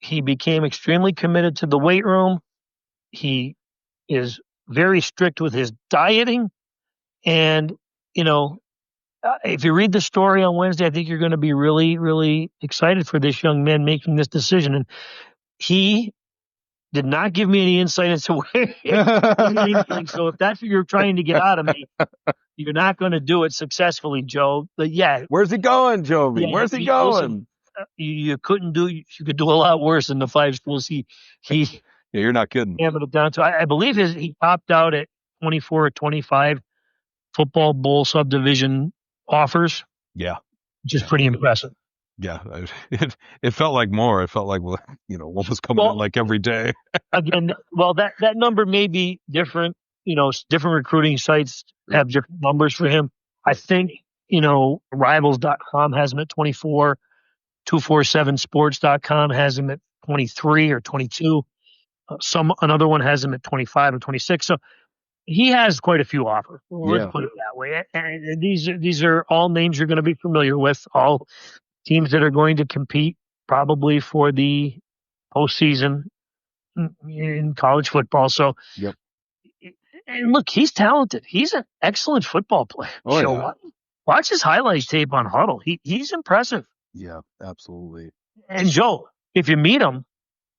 He became extremely committed to the weight room. He is very strict with his dieting, and if you read the story on Wednesday, I think you're going to be really, really excited for this young man making this decision. And he did not give me any insight into where. So if that's what you're trying to get out of me, you're not going to do it successfully, Joe. But yeah, where's he going, Joby? Where's he going? Listen, you could do a lot worse than the 5 schools he. Yeah, you're not kidding. Hammered it down to. I believe he topped out at 24 or 25 football bowl subdivision offers. Yeah, which is pretty impressive. Yeah, it felt like more. It felt like what was coming in like every day. Again, that number may be different. Different recruiting sites have different numbers for him. I think Rivals.com has him at 24. 247sports.com has him at 23 or 22. Another one has him at 25 or 26. So he has quite a few offers. Let's put it that way. And these are all names you're going to be familiar with. All teams that are going to compete probably for the postseason in college football. So, and look, he's talented. He's an excellent football player. Watch his highlights tape on Huddle. He's impressive. Yeah, absolutely. And Joe, if you meet him,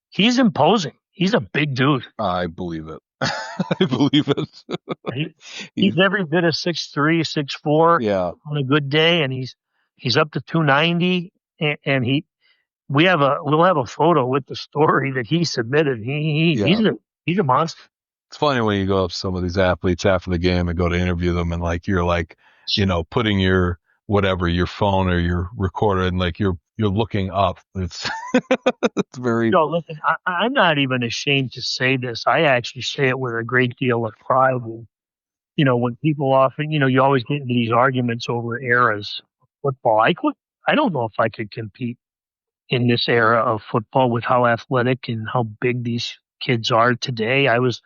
he's imposing. He's a big dude. I believe it. I believe it. He's every bit of 6'3", 6'4" Yeah. on a good day, and he's up to 290. And we'll have a photo with the story that he submitted. He's a monster. It's funny when you go up to some of these athletes after the game and go to interview them, and like you're like, putting your phone or your recorder, and like you're looking up. It's it's very. No, listen, I'm not even ashamed to say this. I actually say it with a great deal of pride. When people often, you always get into these arguments over eras of football. I don't know if I could compete in this era of football with how athletic and how big these kids are today. I was,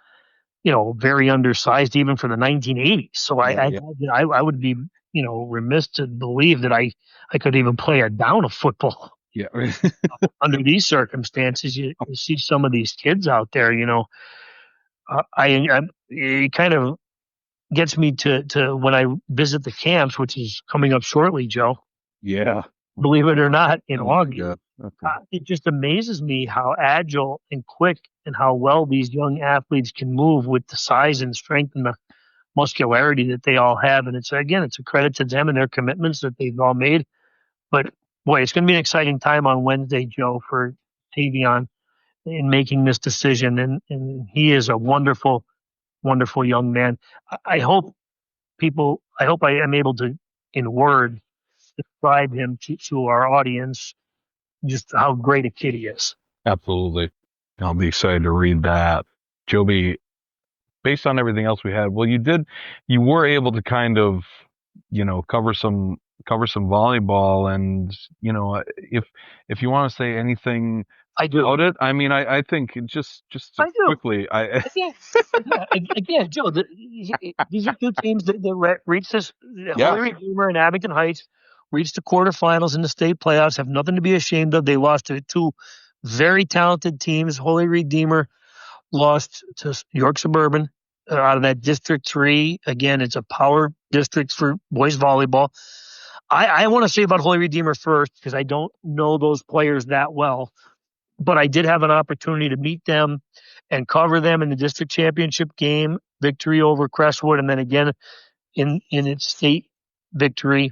very undersized even for the 1980s. So I would be, remiss to believe that I could even play a down of football. Yeah. Under these circumstances, you see some of these kids out there, it kind of gets me to when I visit the camps, which is coming up shortly, Joe. Yeah. Believe it or not, in August. Okay. It just amazes me how agile and quick and how well these young athletes can move with the size and strength and the muscularity that they all have. And it's a credit to them and their commitments that they've all made. But boy, it's going to be an exciting time on Wednesday, Joe, for Tavian in making this decision. And he is a wonderful, wonderful young man. I hope I am able to, in words, describe him to our audience, just how great a kid he is. Absolutely. I'll be excited to read that. Joby, based on everything else we had, well, you were able to kind of, cover some volleyball, and, if you want to say anything I do. about it, I mean, I think just quickly, Again, Joe, these are two teams that reached this, Holy Redeemer and Abington Heights, reached the quarterfinals in the state playoffs, have nothing to be ashamed of. They lost to two very talented teams. Holy Redeemer lost to York Suburban out of that District 3. Again, it's a power district for boys volleyball. I want to say about Holy Redeemer first, because I don't know those players that well, but I did have an opportunity to meet them and cover them in the district championship game, victory over Crestwood, and then again in its state victory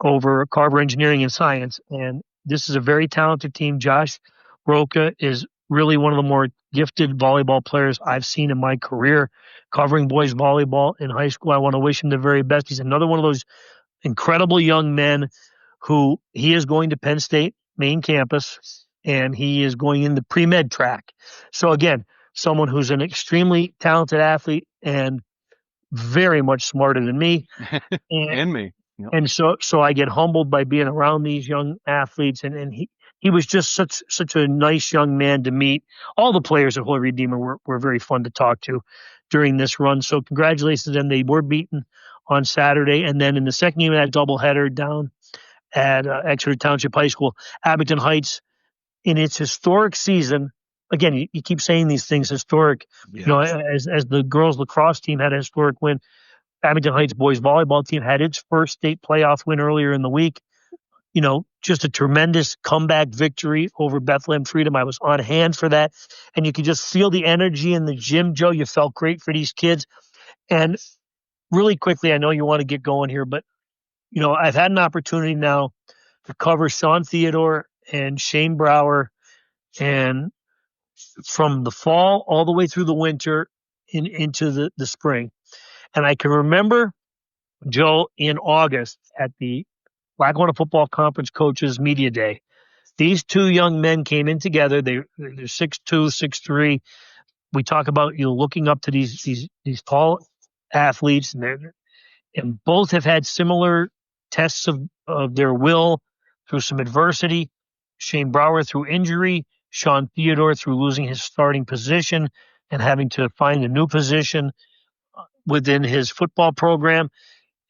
over Carver Engineering and Science. And this is a very talented team. Josh Roca is really one of the more gifted volleyball players I've seen in my career covering boys volleyball in high school. I want to wish him the very best. He's another one of those incredible young men who he is going to Penn State main campus, and he is going in the pre-med track. So again, someone who's an extremely talented athlete and very much smarter than me. And me. Yep. And so I get humbled by being around these young athletes, and he was just such a nice young man to meet. All the players at Holy Redeemer were very fun to talk to during this run. So congratulations to them. They were beaten on Saturday, and then in the second game of that doubleheader down at Exeter Township High School, Abington Heights, in its historic season. Again, you keep saying these things, historic. Yes. As the girls lacrosse team had a historic win, Abington Heights boys volleyball team had its first state playoff win earlier in the week. Just a tremendous comeback victory over Bethlehem Freedom. I was on hand for that. And you could just feel the energy in the gym, Joe. You felt great for these kids. And really quickly, I know you want to get going here, but, I've had an opportunity now to cover Sean Theodore and Shane Brower, and from the fall all the way through the winter into the spring. And I can remember, Joe, in August at the Lackawanna Football Conference Coaches Media Day, these two young men came in together. They're 6'2", 6'3". We talk about looking up to these tall athletes, and both have had similar tests of their will through some adversity. Shane Brower through injury, Sean Theodore through losing his starting position and having to find a new position within his football program.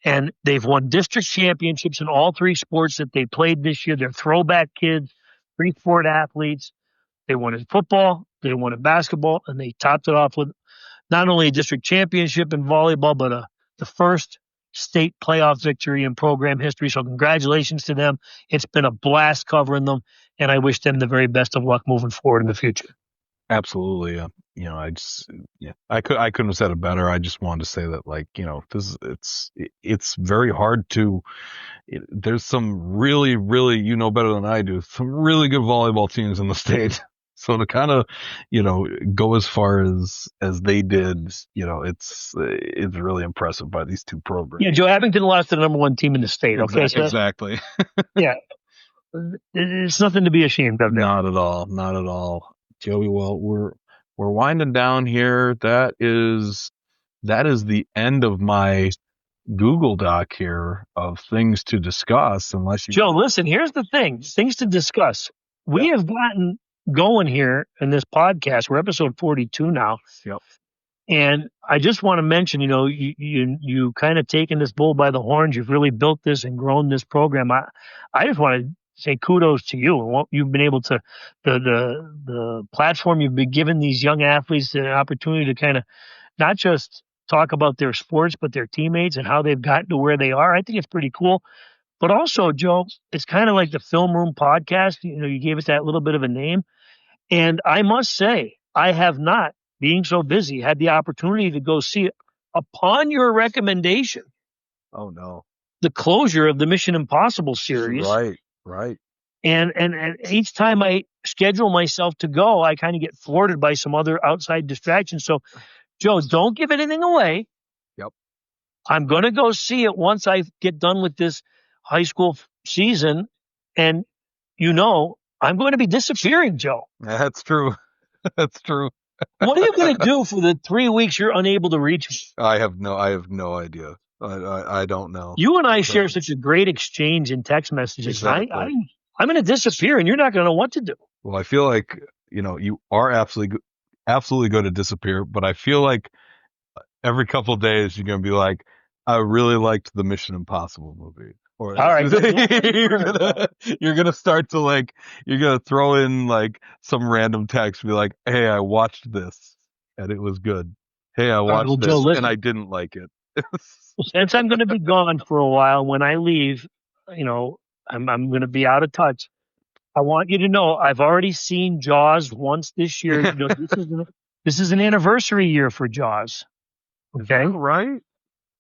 And they've won district championships in all three sports that they played this year. They're throwback kids, three-sport athletes. They won in football, they won in basketball, and they topped it off with not only a district championship in volleyball, but the first state playoff victory in program history. So congratulations to them. It's been a blast covering them, and I wish them the very best of luck moving forward in the future. Absolutely. I couldn't have said it better. I just wanted to say that, it's very hard there's some really, really, better than I do, some really good volleyball teams in the state. So to kind of, go as far as they did, it's really impressive by these two programs. Yeah, Joe, Abington lost to the number one team in the state. Okay, exactly. Yeah, it's nothing to be ashamed of. Not at all. Not at all. Joey, well, we're winding down here. That is the end of my Google Doc here of things to discuss. Unless you, Joe, listen, here's the thing: things to discuss. We have gotten going here in this podcast. We're episode 42 now. Yep. And I just want to mention, you kind of taken this bull by the horns. You've really built this and grown this program. I just want to say kudos to you and what you've been able to, the platform you've been giving these young athletes the opportunity to kind of not just talk about their sports, but their teammates and how they've gotten to where they are. I think it's pretty cool. But also, Joe, it's kind of like the Film Room podcast. You gave us that little bit of a name. And I must say, I have not, being so busy, had the opportunity to go see it upon your recommendation. Oh, no. The closure of the Mission Impossible series. Right. And each time I schedule myself to go, I kind of get thwarted by some other outside distractions. So, Joe, don't give anything away. Yep. I'm going to go see it once I get done with this high school season. And, I'm going to be disappearing, Joe. That's true. That's true. What are you going to do for the 3 weeks you're unable to reach me? I have no idea. I don't know. You and I share such a great exchange in text messages. Exactly. I'm going to disappear, and you're not going to know what to do. Well, I feel like, you are absolutely going to disappear, but I feel like every couple of days you're going to be like, I really liked the Mission Impossible movie. Or, all right. you're gonna start to you're gonna throw in some random text, be like, hey, I watched this and it was good. Hey, I watched this Joe, and I didn't like it. Since I'm going to be gone for a while, when I leave, I'm going to be out of touch. I want you to know I've already seen Jaws once this year. This is an anniversary year for Jaws. Okay, right?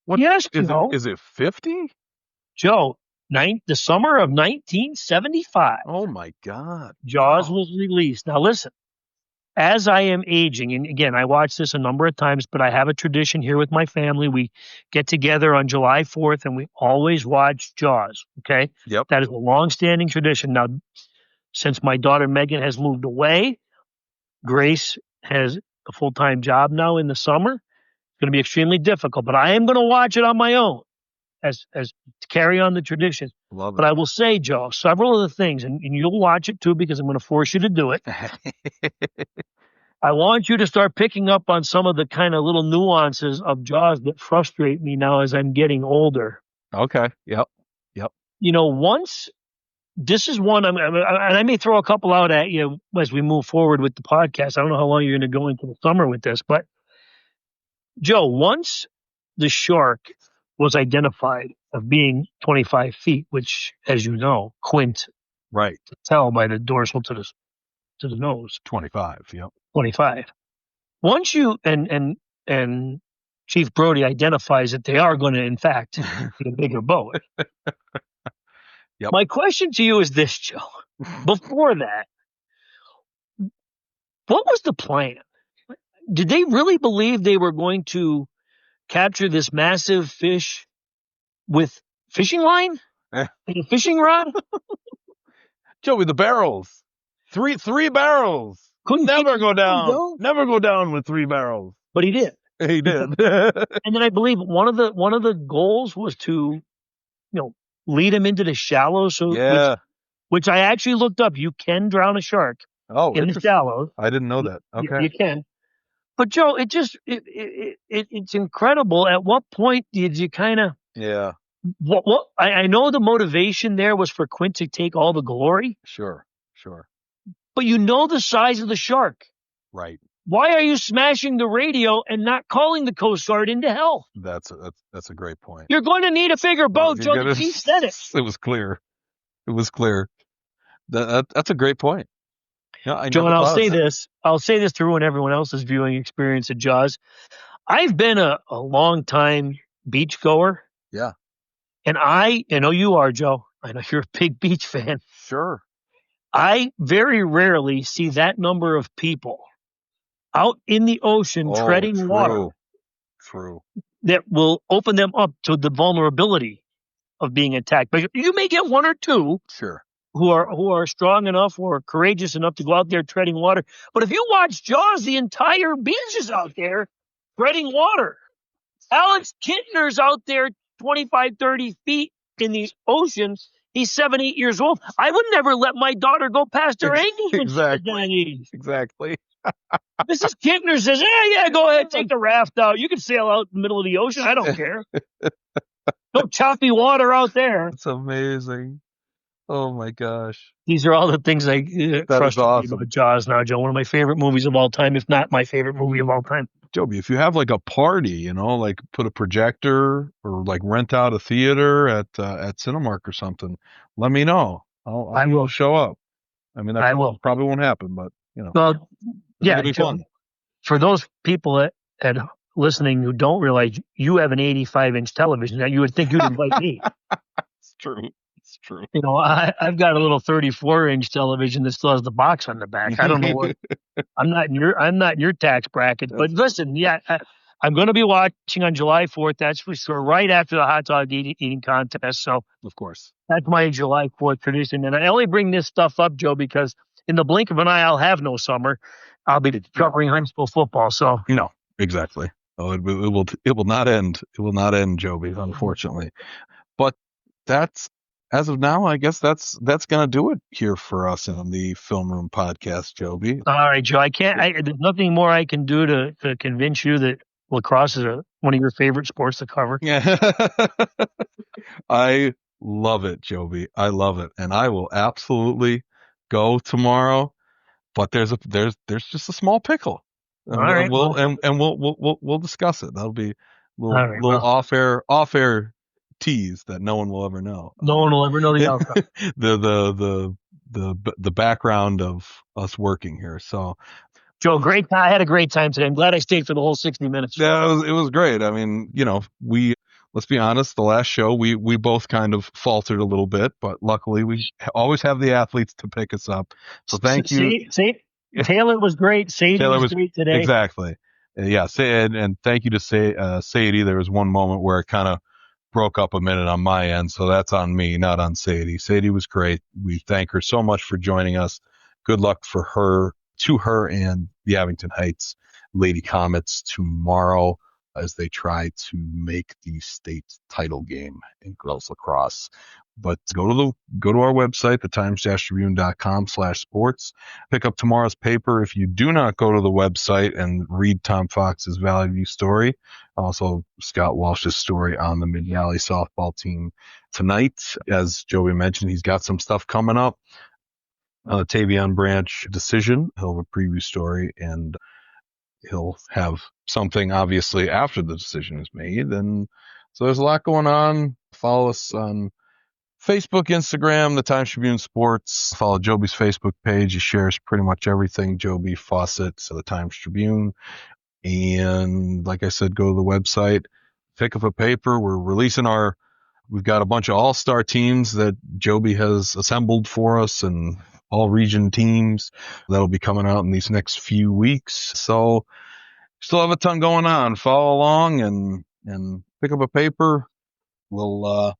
What? Yes, is it 50? Joe, the summer of 1975. Oh my God. Jaws was released. Now listen, as I am aging, and again, I watched this a number of times, but I have a tradition here with my family. We get together on July 4th and we always watch Jaws. Okay. Yep. That is a long-standing tradition. Now, since my daughter Megan has moved away, Grace has a full-time job now in the summer. It's going to be extremely difficult, but I am going to watch it on my own. As to carry on the tradition. Love it. But I will say, Joe, several of the things, and you'll watch it too because I'm going to force you to do it. I want you to start picking up on some of the kind of little nuances of Jaws that frustrate me now as I'm getting older. Okay. Yep. Once this is one, and I may throw a couple out at you as we move forward with the podcast. I don't know how long you're going to go into the summer with this, but Joe, once the shark was identified of being 25 feet, which, as you know, Quint, right, to tell by the dorsal to the nose, 25. Yep, 25. Once you and Chief Brody identifies that they are going to, in fact, get a bigger boat. Yep. My question to you is this, Joe. Before that, what was the plan? Did they really believe they were going to capture this massive fish with fishing line and a fishing rod? Joey, the barrels, three barrels. Couldn't never go down. Never go down with 3 barrels. But he did. He did. And then I believe one of the goals was to, lead him into the shallows. So which I actually looked up. You can drown a shark in the shallows. I didn't know that. Okay, you can. But Joe, it's incredible. At what point did you kind of? Yeah. What I know the motivation there was for Quint to take all the glory. Sure. But the size of the shark. Right. Why are you smashing the radio and not calling the Coast Guard into help? That's a great point. You're going to need a bigger boat, Joe. The chief said it. It was clear. That's a great point. Yeah, I Joe, never and thought of that. I'll say this to ruin everyone else's viewing experience at Jaws. I've been a long time beach goer, Yeah, and I know you are, Joe. I know you're a big beach fan. sure. I very rarely see that number of people out in the ocean Oh, treading water true. that will open them up to the vulnerability of being attacked. But you may get one or two Sure. who are strong enough or courageous enough to go out there treading water. But if you watch Jaws, the entire beach is out there treading water. Alex Kintner's out there 25, 30 feet in the ocean. He's 7, 8 years old. I would never let my daughter go past her ankles when she was that age. Exactly. Mrs. Kintner says, yeah, go ahead, take the raft out. You can sail out in the middle of the ocean. I don't care. No choppy water out there. It's amazing. Oh my gosh. These are all the things that That is frustrate me awesome. about Jaws now, Joe. One of my favorite movies of all time, if not my favorite movie of all time. Joby, if you have like a party, like put a projector or like rent out a theater at Cinemark or something, let me know. I will show up. I mean, that I will. probably won't happen, but Well, yeah, it'll be Joe, fun. for those people at listening who don't realize you have an 85-inch television, that you would think you'd invite me. It's true. It's true. I've got a little 34-inch television that still has the box on the back. I don't know what. I'm not in your tax bracket. But listen, yeah, I'm going to be watching on July 4th. That's for sure. Right after the hot dog eating contest. So Of course. that's my July 4th tradition. And I only bring this stuff up, Joe, because in the blink of an eye, I'll have no summer. I'll be covering high school football. So No, exactly. Oh, it will not end. It will not end, Joby, unfortunately. But that's as of now, I guess that's gonna do it here for us on the Film Room Podcast, Joby. all right, Joe. There's nothing more I can do to convince you that lacrosse is one of your favorite sports to cover. Yeah. I love it, Joby. I love it. And I will absolutely go tomorrow. But there's just a small pickle. And All right. we'll discuss it. That'll be a little off-air tease that no one will ever know. No one will ever know the outcome. the background of us working here. So Joe, great. I had a great time today. I'm glad I stayed for the whole 60 minutes. yeah, it was great. I mean, let's be honest, the last show we both kind of faltered a little bit, but luckily we always have the athletes to pick us up. So thank you. See, Taylor was great. Sadie was great today. Exactly. Yeah. And thank you to Sadie. There was one moment where it kind of broke up a minute on my end, so that's on me, not on Sadie. Sadie was great. We thank her so much for joining us. Good luck to her and the Abington Heights Lady Comets tomorrow as they try to make the state title game in girls lacrosse. But go to our website, the Times-Tribune.com/sports. Pick up tomorrow's paper. If you do not go to the website and read Tom Fox's Valley View story, also Scott Walsh's story on the Mid-Valley softball team tonight, as Joey mentioned, he's got some stuff coming up. Tavian Branch decision. He'll have a preview story, and he'll have something obviously after the decision is made. And so there's a lot going on. Follow us on Facebook, Instagram, the Times-Tribune Sports. Follow Joby's Facebook page. He shares pretty much everything. Joby, Fawcett, so the Times-Tribune. And like I said, go to the website, pick up a paper. We've got a bunch of all-star teams that Joby has assembled for us and all region teams that'll be coming out in these next few weeks. So still have a ton going on. Follow along and pick up a paper. We'll